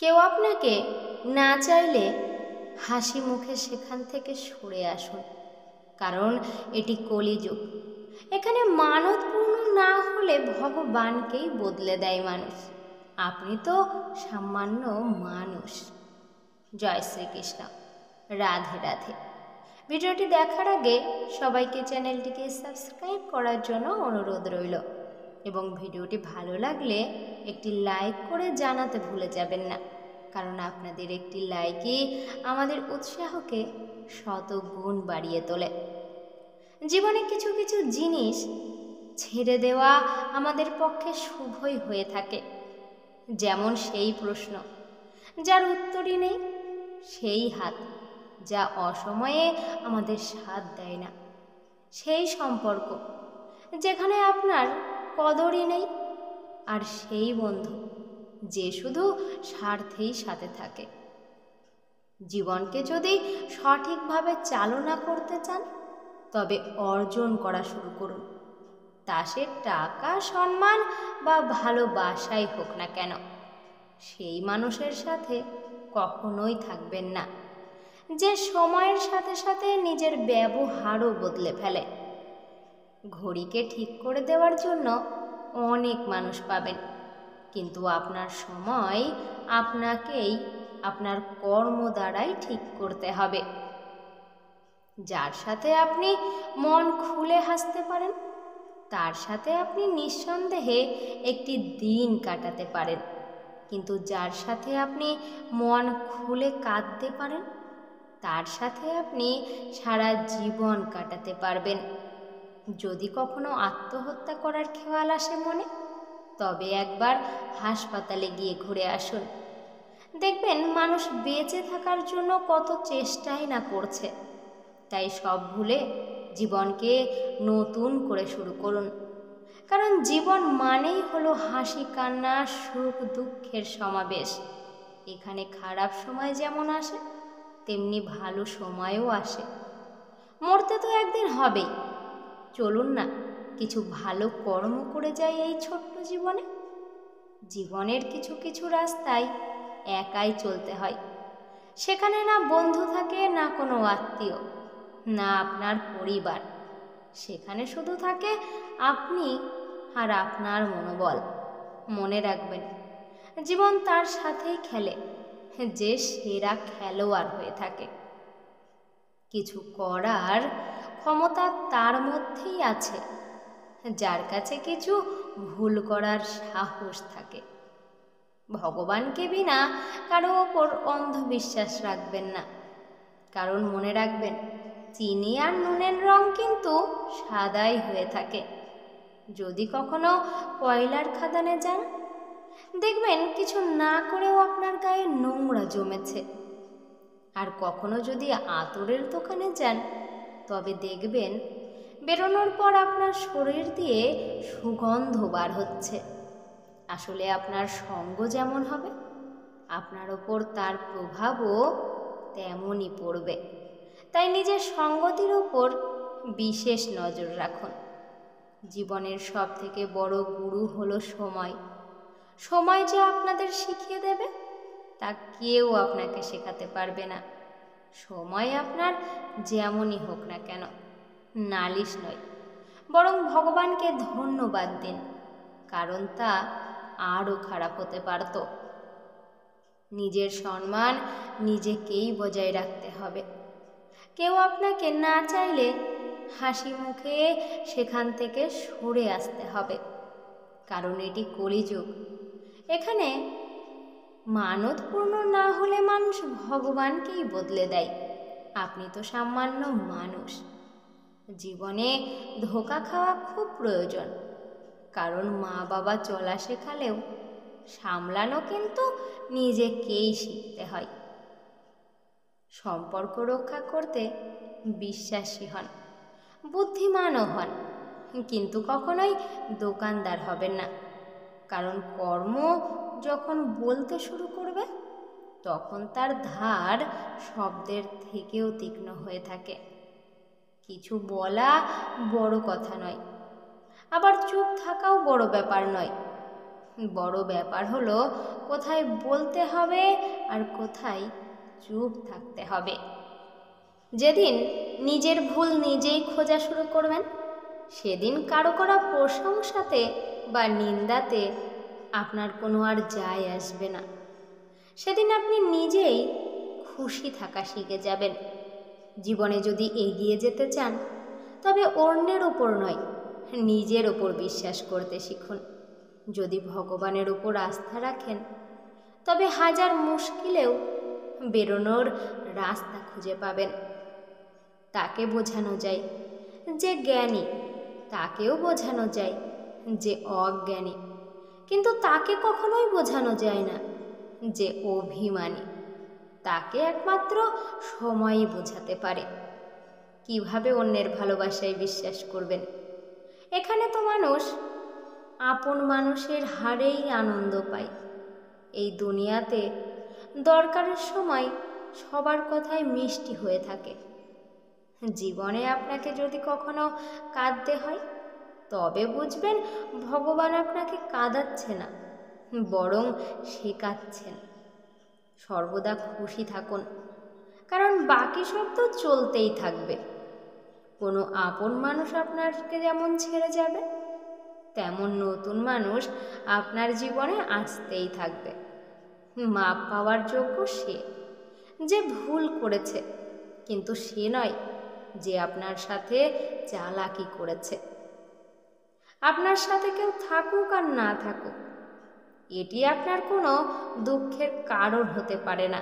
কেউ আপনাকে না চাইলে হাসি মুখে সেখান থেকে সরে আসুন, কারণ এটি কলিযুগ। এখানে মানবপূর্ণ না হলে ভগবানকেই বদলে দেয় মানুষ। আপনি তো সামান্য মানুষ। জয় শ্রীকৃষ্ণ। রাধে রাধে। ভিডিওটি দেখার আগে সবাইকে চ্যানেলটিকে সাবস্ক্রাইব করার জন্য অনুরোধ রইল, এবং ভিডিওটি ভালো লাগলে একটি লাইক করে জানাতে ভুলে যাবেন না, কারণ আপনাদের একটি লাইকই আমাদের উৎসাহকে শত গুণ বাড়িয়ে তোলে। জীবনে কিছু কিছু জিনিস ছেড়ে দেওয়া আমাদের পক্ষে শুভই হয়ে থাকে, যেমন সেই প্রশ্ন যার উত্তরই নেই, সেই হাত যা অসময়ে আমাদের সাথ দেয় না, সেই সম্পর্ক যেখানে আপনার কদরই নেই, আর সেই বন্ধু যে শুধু স্বার্থেই সাথে থাকে। জীবনকে যদি সঠিকভাবে চালনা করতে চান, তবে অর্জন করা শুরু করুন। তা সে টাকা, সম্মান বা ভালোবাসাই হোক না কেন। সেই মানুষের সাথে কখনোই থাকবেন না যে সময়ের সাথে সাথে নিজের ব্যবহারও বদলে ফেলে। ঘড়িকে ঠিক করে দেওয়ার জন্য অনেক মানুষ পাবেন, কিন্তু আপনার সময় আপনাকেই আপনার কর্ম দ্বারাই ঠিক করতে হবে। যার সাথে আপনি মন খুলে হাসতে পারেন, তার সাথে আপনি নিঃসন্দেহে একটি দিন কাটাতে পারেন, কিন্তু যার সাথে আপনি মন খুলে কাঁদতে পারেন, তার সাথে আপনি সারা জীবন কাটাতে পারবেন। যদি কখনো আত্মহত্যা করার খেয়াল আসে মনে, তবে একবার হাসপাতালে গিয়ে ঘুরে আসুন। দেখবেন মানুষ বেঁচে থাকার জন্য কত চেষ্টাই না করছে। তাই সব ভুলে জীবনকে নতুন করে শুরু করুন, কারণ জীবন মানেই হলো হাসি, কান্না, সুখ দুঃখের সমাবেশ। এখানে খারাপ সময় যেমন আসে, তেমনি ভালো সময়ও আসে। মরতে তো একদিন হবেই। চলুন না কিছু ভালো কর্ম করে যাই এই ছোট্ট জীবনে। জীবনের কিছু কিছু রাস্তায় একাই চলতে হয়। সেখানে না বন্ধু থাকে, না কোনো আত্মীয়, না আপনার পরিবার। সেখানে শুধু থাকে আপনি আর আপনার মনোবল। মনে রাখবেন, জীবন তার সাথেই খেলে যে সেরা খেলোয়াড় হয়ে থাকে। কিছু করার ক্ষমতা তার মধ্যেই আছে যার কাছে কিছু ভুল করার সাহস থাকে। ভগবানকে বিনা কারো ওপর অন্ধবিশ্বাস রাখবেন না, কারণ মনে রাখবেন, চিনি আর নুনের রং কিন্তু সাদাই হয়ে থাকে। যদি কখনো কয়লার খাদানে যান, দেখবেন কিছু না করেও আপনার গায়ে নোংরা জমেছে। আর কখনো যদি আতরের দোকানে যান, তবে দেখবেন বেরোনোর পর আপনার শরীর দিয়ে সুগন্ধ বার হচ্ছে। আসলে আপনার সঙ্গ যেমন হবে, আপনার ওপর তার প্রভাবও তেমনই পড়বে। তাই নিজের সঙ্গতির ওপর বিশেষ নজর রাখুন। জীবনের সব থেকে বড় গুরু হলো সময়। সময় যে আপনাদের শিখিয়ে দেবে, তা কেউ আপনাকে শেখাতে পারবে না। সময় আপনার যেমনই হোক না কেন, নালিশ নয়, বরং ভগবানকে ধন্যবাদ দিন, কারণ তা আরও খারাপ হতে পারত। নিজের সম্মান নিজেকেই বজায় রাখতে হবে। কেউ আপনাকে না চাইলে হাসি মুখে সেখান থেকে সরে আসতে হবে, কারণ এটি কলিযুগ। এখানে মানবপূর্ণ না হলে মানুষ ভগবানকেই বদলে দেয়। আপনি তো সামান্য মানুষ। জীবনে ধোঁকা খাওয়া খুব প্রয়োজন, কারণ মা বাবা চলা শেখালেও সামলানো কিন্তু নিজেকেই শিখতে হয়। সম্পর্ক রক্ষা করতে বিশ্বাসী হন, বুদ্ধিমানও হন, কিন্তু কখনোই দোকানদার হবেন না, কারণ কর্ম যখন বলতে শুরু করবে, তখন তার ধার শব্দের থেকেও তীক্ষ্ণ হয়ে থাকে। কিছু বলা বড় কথা নয়, আবার চুপ থাকাও বড় ব্যাপার নয়। বড় ব্যাপার হলো কোথায় বলতে হবে আর কোথায় চুপ থাকতে হবে। যেদিন নিজের ভুল নিজেই খোঁজা শুরু করবেন, সেদিন কারো করা প্রশংসাতে বা নিন্দাতে আপনার কোনো আর যায় আসবে না। সেদিন আপনি নিজেই খুশি থাকা শিখে যাবেন। জীবনে যদি এগিয়ে যেতে চান, তবে অন্যের ওপর নয়, নিজের ওপর বিশ্বাস করতে শিখুন। যদি ভগবানের ওপর আস্থা রাখেন, তবে হাজার মুশকিলেও বেরোনোর রাস্তা খুঁজে পাবেন। তাকে বোঝানো যায় যে জ্ঞানী, তাকেও বোঝানো যায় যে অজ্ঞানী, কিন্তু তাকে কখনোই বোঝানো যায় না যে অভিমানী। তাকে একমাত্র সময়ই বোঝাতে পারে। কিভাবে অন্যের ভালোবাসায় বিশ্বাস করবেন? এখানে তো মানুষ আপন মানুষের হারেই আনন্দ পায়। এই দুনিয়াতে দরকারের সময় সবার কথাই মিষ্টি হয়ে থাকে। জীবনে আপনাকে যদি কখনো কাঁদতে হয়, তবে বুঝবেন ভগবান আপনাকে কাঁদাচ্ছে না, বরং শেখাচ্ছেন। সর্বদা খুশি থাকুন, কারণ বাকি সব তো চলতেই থাকবে। কোনো আপন মানুষ আপনাকে যেমন ছেড়ে যাবে, তেমন নতুন মানুষ আপনার জীবনে আসতেই থাকবে। মাপ পাওয়ার যোগ্য সে যে ভুল করেছে, কিন্তু সে নয় যে আপনার সাথে চালাকি করেছে। আপনার সাথে কেউ থাকুক আর না থাকুক, এটি আপনার কোনো দুঃখের কারণ হতে পারে না।